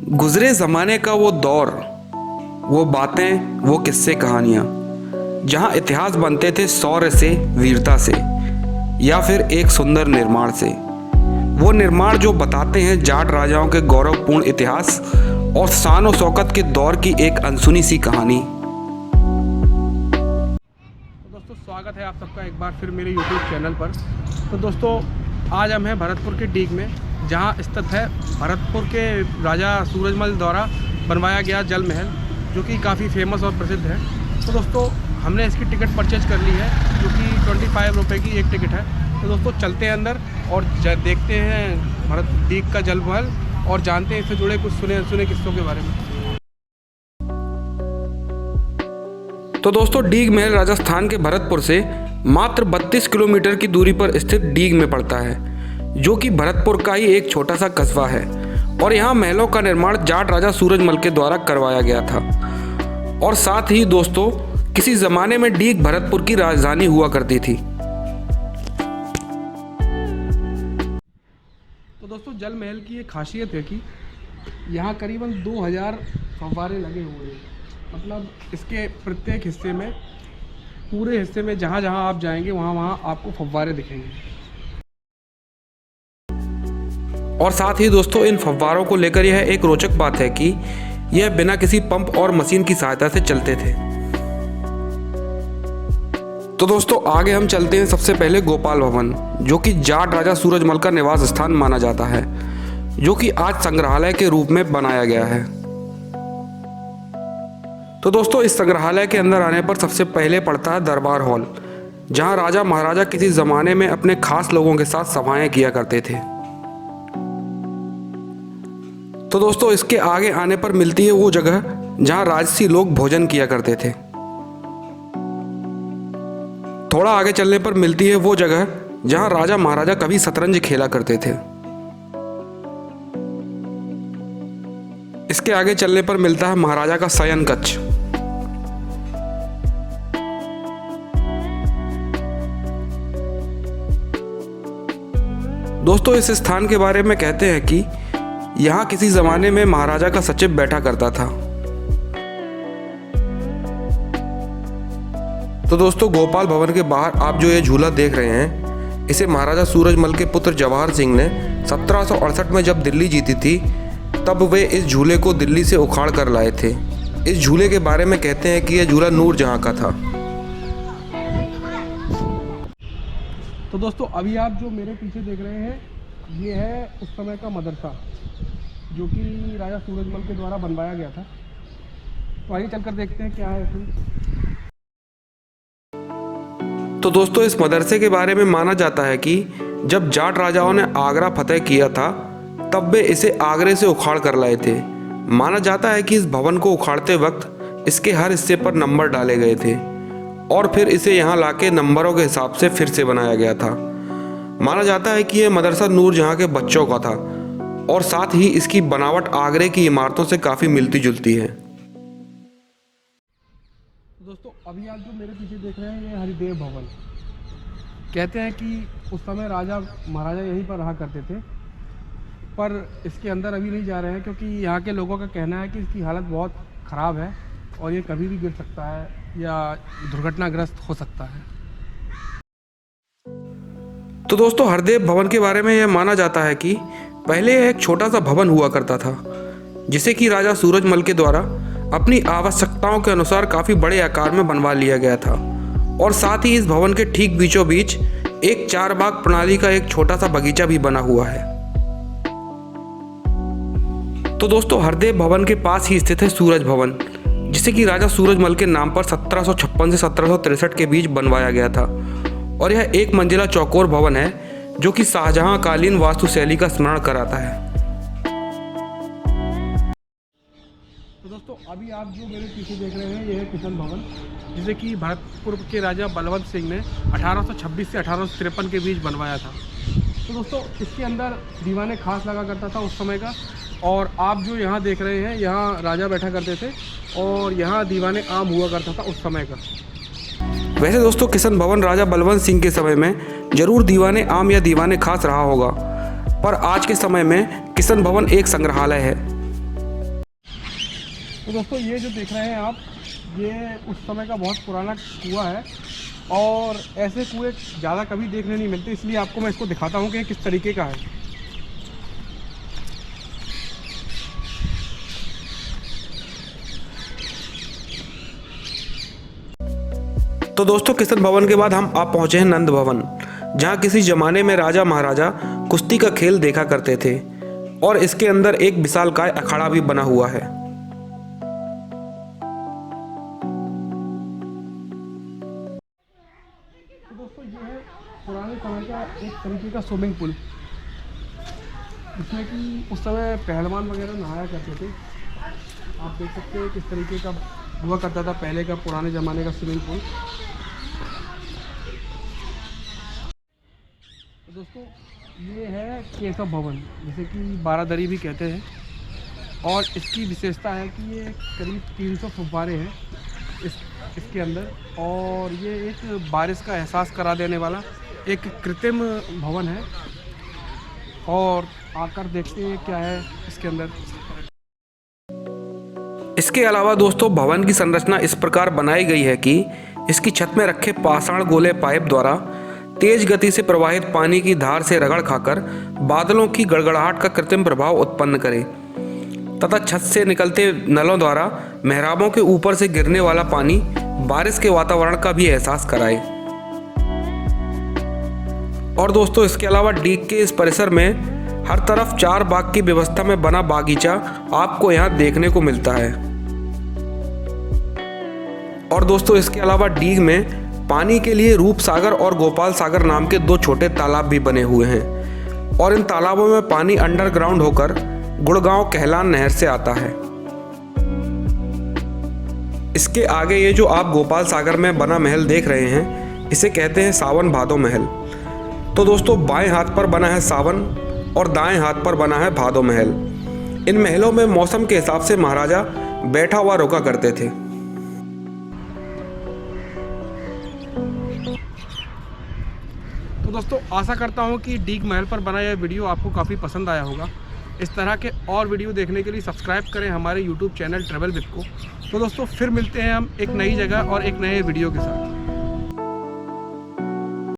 गुजरे ज़माने का वो दौर, वो बातें, वो किस्से कहानियाँ, जहाँ इतिहास बनते थे शौर्य से, वीरता से, या फिर एक सुंदर निर्माण से। वो निर्माण जो बताते हैं जाट राजाओं के गौरवपूर्ण इतिहास और शान और शौकत के दौर की एक अनसुनी सी कहानी। तो दोस्तों स्वागत है आप सबका एक बार फिर मेरे YouTube चैनल पर। तो दोस्तों आज हम हैं भरतपुर के डीग में, जहां स्थित है भरतपुर के राजा सूरजमल द्वारा बनवाया गया जल महल, जो कि काफ़ी फेमस और प्रसिद्ध है। तो दोस्तों हमने इसकी टिकट परचेज कर ली है, जो कि 25 रुपये की एक टिकट है। तो दोस्तों चलते हैं अंदर और देखते हैं भरत डीग का जल महल और जानते हैं इससे जुड़े कुछ सुने किस्सों के बारे में। तो दोस्तों डीग महल राजस्थान के भरतपुर से मात्र 32 किलोमीटर की दूरी पर स्थित डीग में पड़ता है, जो कि भरतपुर का ही एक छोटा सा कस्बा है। और यहाँ महलों का निर्माण जाट राजा सूरजमल के द्वारा करवाया गया था। और साथ ही दोस्तों किसी ज़माने में डीग भरतपुर की राजधानी हुआ करती थी। तो दोस्तों जल महल की ये खासियत है कि यहाँ करीबन 2000 फव्वारे लगे हुए हैं। मतलब इसके प्रत्येक हिस्से में, पूरे हिस्से में जहाँ जहाँ आप जाएंगे वहाँ वहाँ आपको फव्वारे दिखेंगे। और साथ ही दोस्तों इन फव्वारों को लेकर यह एक रोचक बात है कि यह बिना किसी पंप और मशीन की सहायता से चलते थे। तो दोस्तों आगे हम चलते हैं सबसे पहले गोपाल भवन, जो कि जाट राजा सूरजमल का निवास स्थान माना जाता है, जो कि आज संग्रहालय के रूप में बनाया गया है। तो दोस्तों इस संग्रहालय के अंदर आने पर सबसे पहले पड़ता है दरबार हॉल, जहां राजा महाराजा किसी ज़माने में अपने खास लोगों के साथ सभाएं किया करते थे। तो दोस्तों इसके आगे आने पर मिलती है वो जगह जहां राजसी लोग भोजन किया करते थे। थोड़ा आगे चलने पर मिलती है वो जगह जहां राजा महाराजा कभी शतरंज खेला करते थे। इसके आगे चलने पर मिलता है महाराजा का शयन कक्ष। दोस्तों इस स्थान के बारे में कहते हैं कि यहाँ किसी ज़माने में महाराजा का सचिव बैठा करता था। तो दोस्तों गोपाल भवन के बाहर आप जो ये झूला देख रहे हैं, इसे महाराजा सूरजमल के पुत्र जवाहर सिंह ने 1768 में जब दिल्ली जीती थी, तब वे इस झूले को दिल्ली से उखाड़ कर लाए थे। इस झूले के बारे में कहते हैं कि यह झूला नूरजहां का था। तो दोस्तों अभी आप जो मेरे पीछे देख रहे हैं, ये है उस समय का मदरसा, जो कि राजा सूरजमल के द्वारा बनवाया गया था। तो आइए चलकर देखते हैं क्या है इसमें। तो दोस्तों इस मदरसे के बारे में माना जाता है कि जब जाट राजाओं ने आगरा फतेह किया था, तब वे इसे आगरे से उखाड़ कर लाए थे। माना जाता है कि इस भवन को उखाड़ते वक्त इसके हर हिस्से पर नंबर डाले गए थे और फिर इसे यहाँ लाके नंबरों के हिसाब से फिर से बनाया गया था। माना जाता है कि यह मदरसा नूरजहां के बच्चों का था और साथ ही इसकी बनावट आगरे की इमारतों से काफ़ी मिलती जुलती है। दोस्तों अभी आप जो मेरे पीछे देख रहे हैं, ये हरिदेव भवन। कहते हैं कि उस समय राजा महाराजा यहीं पर रहा करते थे, पर इसके अंदर अभी नहीं जा रहे हैं क्योंकि यहाँ के लोगों का कहना है कि इसकी हालत बहुत ख़राब है और ये कभी भी गिर सकता है या दुर्घटनाग्रस्त हो सकता है। तो दोस्तों हरदेव भवन के बारे में यह माना जाता है कि पहले यह एक छोटा सा भवन हुआ करता था, जिसे कि राजा सूरजमल के द्वारा अपनी आवश्यकताओं के अनुसार काफ़ी बड़े आकार में बनवा लिया गया था। और साथ ही इस भवन के ठीक बीचों बीच एक 4 बाग प्रणाली का एक छोटा सा बगीचा भी बना हुआ है। तो दोस्तों हरदेव भवन के पास ही स्थित है सूरज भवन, जिसे कि राजा सूरजमल के नाम पर 1756 से 1763 के बीच बनवाया गया था। और यह एक मंजिला चौकोर भवन है, जो कि शाहजहां कालीन वास्तुशैली का स्मरण कराता है। तो दोस्तों अभी आप जो मेरे पीछे देख रहे हैं, यह है किशन भवन, जिसे कि भरतपुर के राजा बलवंत सिंह ने 1826 से 1853 के बीच बनवाया था। तो दोस्तों इसके अंदर दीवाने खास लगा करता था उस समय का। और आप जो यहाँ देख रहे हैं, यहाँ राजा बैठा करते थे और यहाँ दीवाने आम हुआ करता था उस समय का। वैसे दोस्तों किशन भवन राजा बलवंत सिंह के समय में जरूर दीवाने आम या दीवाने खास रहा होगा, पर आज के समय में किशन भवन एक संग्रहालय है। तो दोस्तों ये जो देख रहे हैं आप, ये उस समय का बहुत पुराना कुआं है और ऐसे कुएं ज़्यादा कभी देखने नहीं मिलते, इसलिए आपको मैं इसको दिखाता हूँ कि किस तरीके का है। तो दोस्तों किशन भवन के बाद हम आप पहुंचे हैं नंद भवन, जहां किसी जमाने में राजा महाराजा कुश्ती का खेल देखा करते थे और इसके अंदर एक विशालकाय अखाड़ा भी बना हुआ है। तो दोस्तों ये है पुराने समय का एक तरीके का स्विमिंग पूल, जिसमें कि उस समय पहलवान वगैरह नहाया करते थे। आप देख सकते हैं किस तरीके का हुआ करता था पहले का पुराने ज़माने का स्विमिंग पूल। तो दोस्तों ये है केशव भवन, जिसे कि बारादरी भी कहते हैं, और इसकी विशेषता है कि ये करीब 300 फव्वारे हैं इसके अंदर, और ये एक बारिश का एहसास करा देने वाला एक कृत्रिम भवन है। और आकर देखते हैं क्या है इसके अंदर। इसके अलावा दोस्तों भवन की संरचना इस प्रकार बनाई गई है कि इसकी छत में रखे पाषाण गोले पाइप द्वारा तेज गति से प्रवाहित पानी की धार से रगड़ खाकर बादलों की गड़गड़ाहट का कृत्रिम प्रभाव उत्पन्न करे तथा छत से निकलते नलों द्वारा मेहराबों के ऊपर से गिरने वाला पानी बारिश के वातावरण का भी एहसास कराए। और दोस्तों इसके अलावा डीग के इस परिसर में हर तरफ 4 बाग की व्यवस्था में बना बागीचा आपको यहाँ देखने को मिलता है। और दोस्तों इसके अलावा डीग में पानी के लिए रूप सागर और गोपाल सागर नाम के 2 छोटे तालाब भी बने हुए हैं और इन तालाबों में पानी अंडरग्राउंड होकर गुड़गांव कहलान नहर से आता है। इसके आगे ये जो आप गोपाल सागर में बना महल देख रहे हैं, इसे कहते हैं सावन भादो महल। तो दोस्तों बाएं हाथ पर बना है सावन और दाएं हाथ पर बना है भादो महल। इन महलों में मौसम के हिसाब से महाराजा बैठा हुआ रुका करते थे। तो दोस्तों आशा करता हूँ कि डीग महल पर बना यह वीडियो आपको काफ़ी पसंद आया होगा। इस तरह के और वीडियो देखने के लिए सब्सक्राइब करें हमारे YouTube चैनल ट्रैवल विद को। तो दोस्तों फिर मिलते हैं हम एक नई जगह और एक नए वीडियो के साथ।